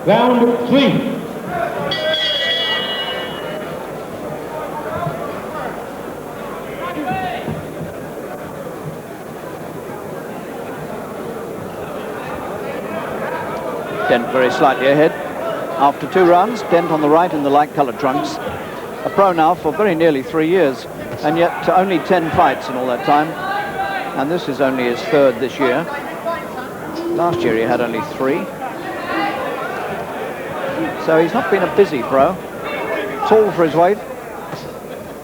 Round 3. Dent very slightly ahead. After 2 rounds, Dent on the right in the light-coloured trunks. A pro now for very nearly 3 years, and yet only 10 fights in all that time. And this is only his 3rd this year. Last year he had only 3. So he's not been a busy pro. Tall for his weight.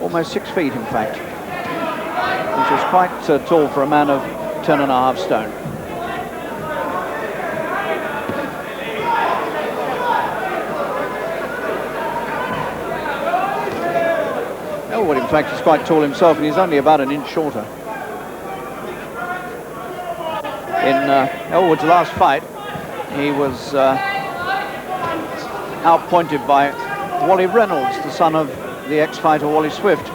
Almost 6 feet, in fact. Which is quite tall for a man of 10.5 stone. Elwood, in fact, is quite tall himself, and he's only about an inch shorter. In Elwood's last fight, he was outpointed by Wally Reynolds, the son of the ex-fighter Wally Swift.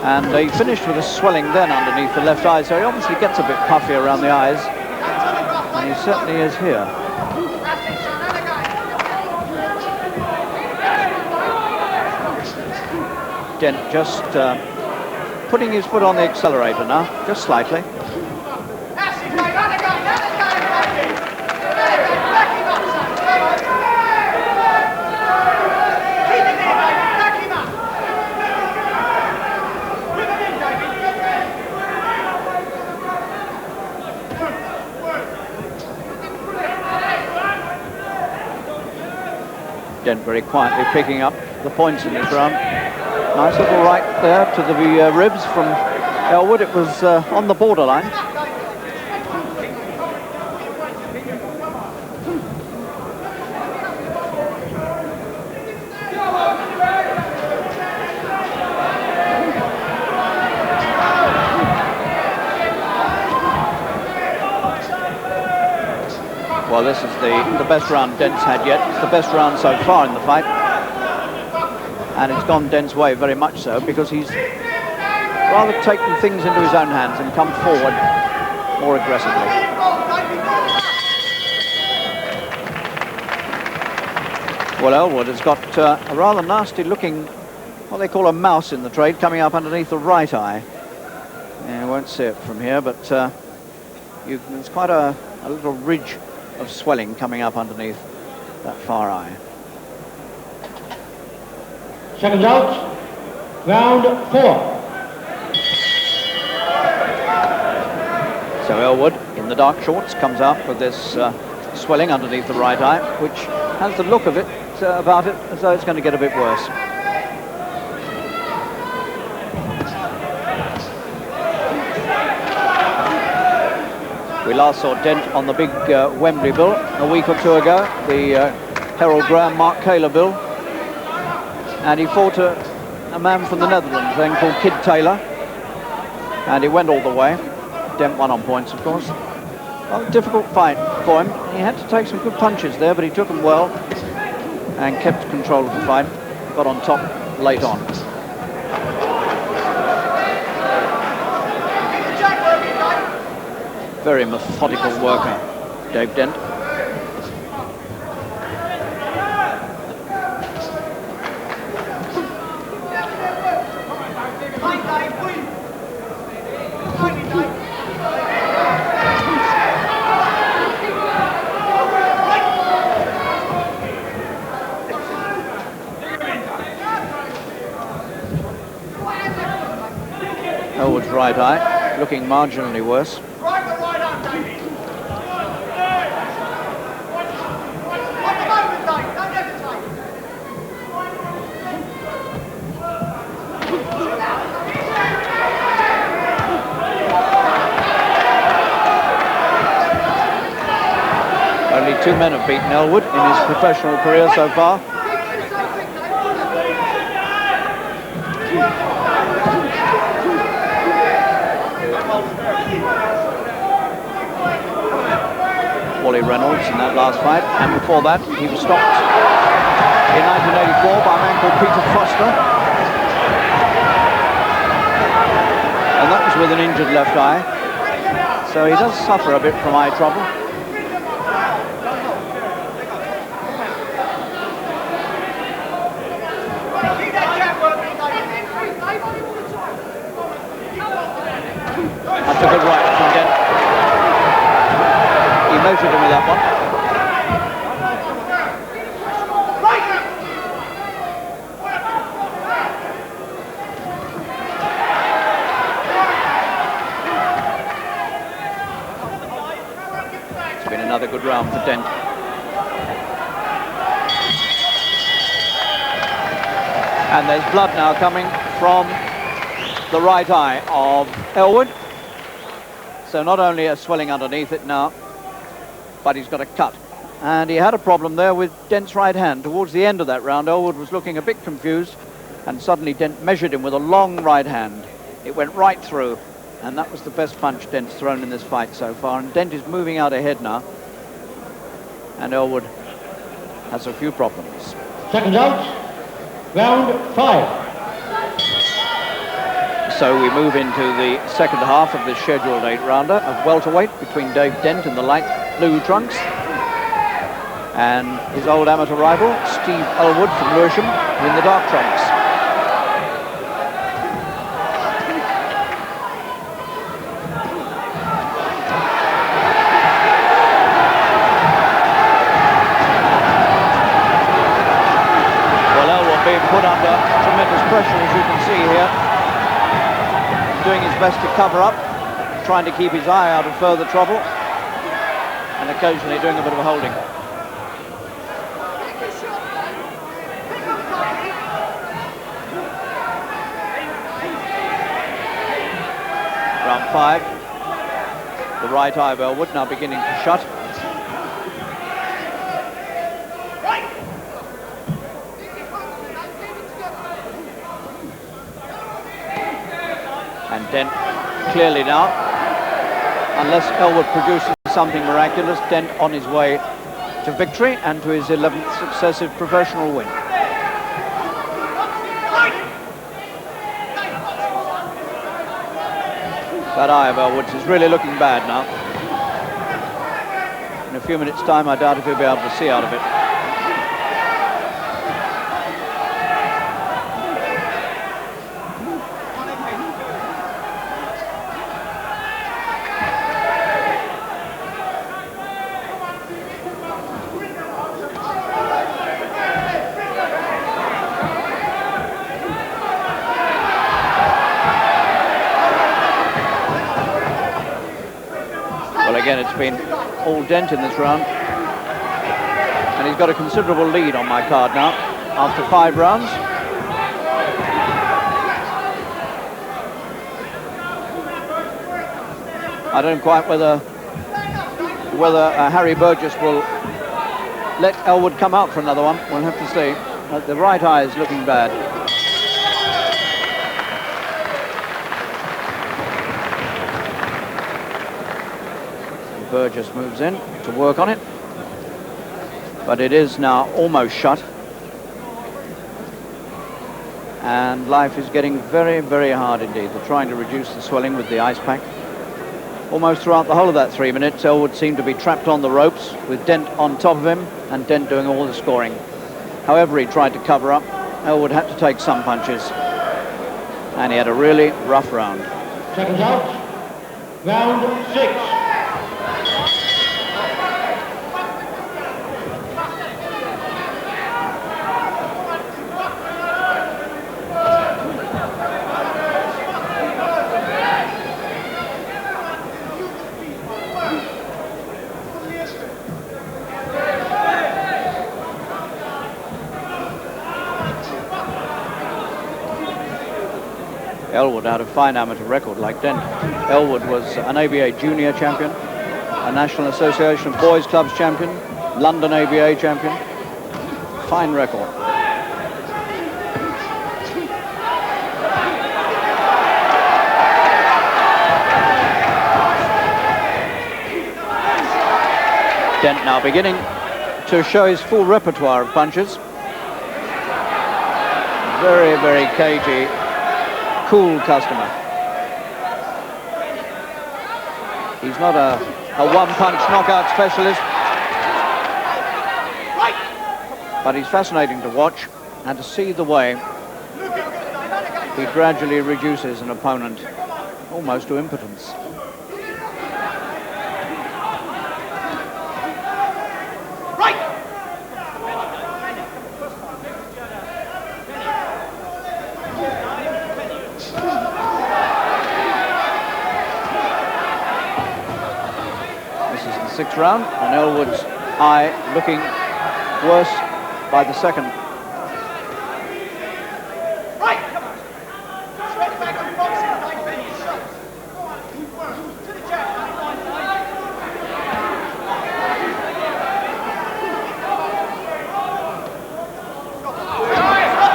And he finished with a swelling then underneath the left eye, so he obviously gets a bit puffy around the eyes. And he certainly is here. Dent just putting his foot on the accelerator now, just slightly. Dent very quietly picking up the points in this round. Nice little right there to the ribs from Elwood. It was on the borderline. Well, this is the best round Dent's had yet. It's the best round so far in the fight. And it's gone Dent's way, very much so, because he's rather taken things into his own hands and come forward more aggressively. Well, Elwood has got a rather nasty looking, what they call a mouse in the trade, coming up underneath the right eye. Yeah, you won't see it from here, but there's quite a little ridge of swelling coming up underneath that far eye. Seconds out. Round 4. So Elwood, in the dark shorts, comes out with this swelling underneath the right eye, which has the look of it, about it, as though it's going to get a bit worse. We last saw Dent on the big Wembley bill a week or 2 ago, the Harold Graham, Mark Kaler bill. And he fought a man from the Netherlands then called Kid Taylor. And he went all the way. Dent won on points, of course. Well, a difficult fight for him. He had to take some good punches there, but he took them well and kept control of the fight. Got on top late on. Very methodical worker, Dave Dent. Elwood's right eye looking marginally worse. Only 2 men have beaten Elwood in his professional career so far. Wally Reynolds in that last fight, and before that he was stopped in 1984 by a man called Peter Foster, and that was with an injured left eye, so he does suffer a bit from eye trouble. measured him with that one. It's been another good round for Dent. And there's blood now coming from the right eye of Elwood. So not only a swelling underneath it now, but he's got a cut. And he had a problem there with Dent's right hand. Towards the end of that round, Elwood was looking a bit confused, and suddenly Dent measured him with a long right hand. It went right through, and that was the best punch Dent's thrown in this fight so far. And Dent is moving out ahead now, and Elwood has a few problems. Seconds out, round 5. So we move into the second half of this scheduled 8-rounder of welterweight between Dave Dent in the light blue trunks and his old amateur rival, Steve Elwood from Lewisham, in the dark trunks. Well, Elwood being put under tremendous pressure, as you can see here. Doing his best to cover up, trying to keep his eye out of further trouble, and occasionally doing a bit of a holding. Round 5. The right eye of Elwood now beginning to shut. And Dent clearly now, unless Elwood produces something miraculous, Dent on his way to victory and to his 11th successive professional win. That eye of Elwood's is really looking bad now. In a few minutes' time, I doubt if he'll be able to see out of it. Again, it's been all Dent in this round, and he's got a considerable lead on my card now after 5 rounds. I don't know quite whether Harry Burgess will let Elwood come out for another one. We'll have to see. The right eye is looking bad. Burgess moves in to work on it, but it is now almost shut, and life is getting very, very hard indeed. They're trying to reduce the swelling with the ice pack. Almost throughout the whole of that 3 minutes, Elwood seemed to be trapped on the ropes with Dent on top of him and Dent doing all the scoring. However he tried to cover up, Elwood had to take some punches, and he had a really rough round. Seconds out, round 6. Elwood had a fine amateur record like Dent. Elwood was an ABA junior champion, a National Association of Boys Clubs champion, London ABA champion. Fine record. Dent now beginning to show his full repertoire of punches. Very, very cagey, cool customer. He's not a one-punch knockout specialist, but he's fascinating to watch and to see the way he gradually reduces an opponent almost to impotence. 8th round, and Elwood's eye looking worse by the second.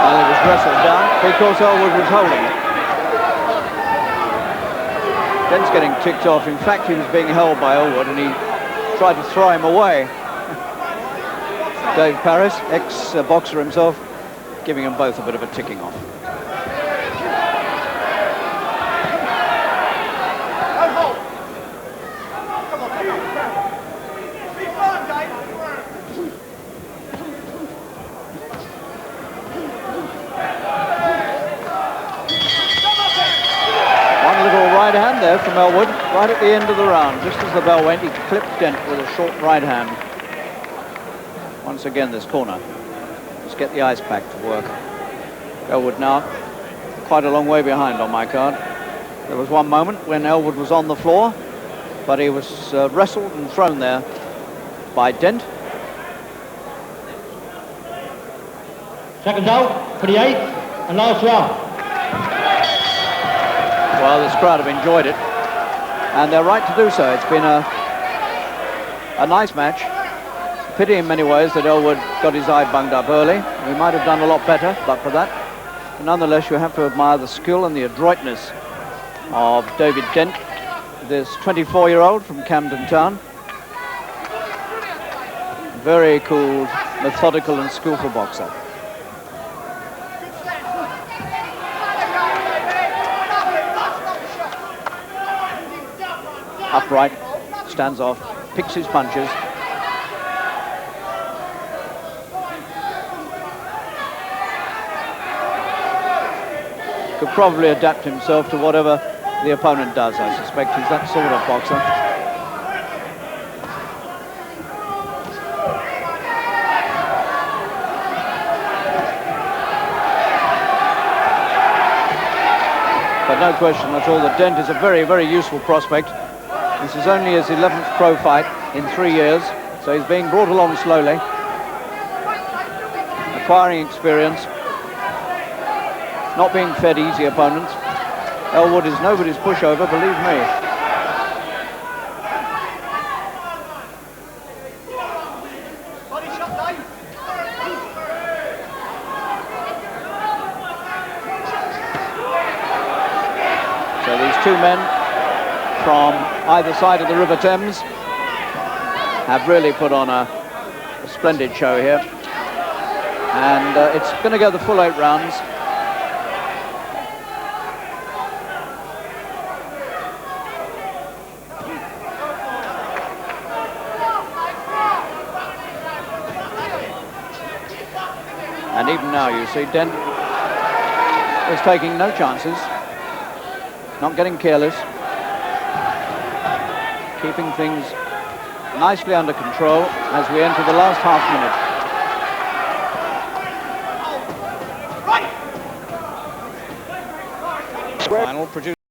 And he was wrestled down because Elwood was holding. Dent's getting ticked off. In fact, he was being held by Elwood and he tried to throw him away. Dave Parris, ex-boxer himself, giving them both a bit of a ticking off. One little right hand there from Elwood, right at the end of the round. Just as the bell went, he clipped Dent with a short right hand. Once again, this corner. Let's get the ice pack to work. Elwood now quite a long way behind on my card. There was one moment when Elwood was on the floor, but he was wrestled and thrown there by Dent. Seconds out for the 8th and last round. Well, this crowd have enjoyed it, and they're right to do so. It's been a nice match. Pity in many ways that Elwood got his eye bunged up early. He might have done a lot better, but for that. But nonetheless, you have to admire the skill and the adroitness of David Dent, this 24-year-old from Camden Town. Very cool, methodical and skillful boxer. Upright, stands off, picks his punches. Could probably adapt himself to whatever the opponent does, I suspect. He's that sort of boxer. But no question at all that Dent is a very, very useful prospect. This is only his 11th pro fight in 3 years, so he's being brought along slowly, acquiring experience, not being fed easy opponents. Elwood is nobody's pushover, believe me. So these two men from either side of the River Thames have really put on a splendid show here. And it's going to go the full 8 rounds. And even now, you see, Dent is taking no chances, not getting careless, keeping things nicely under control as we enter the last half minute. Final produced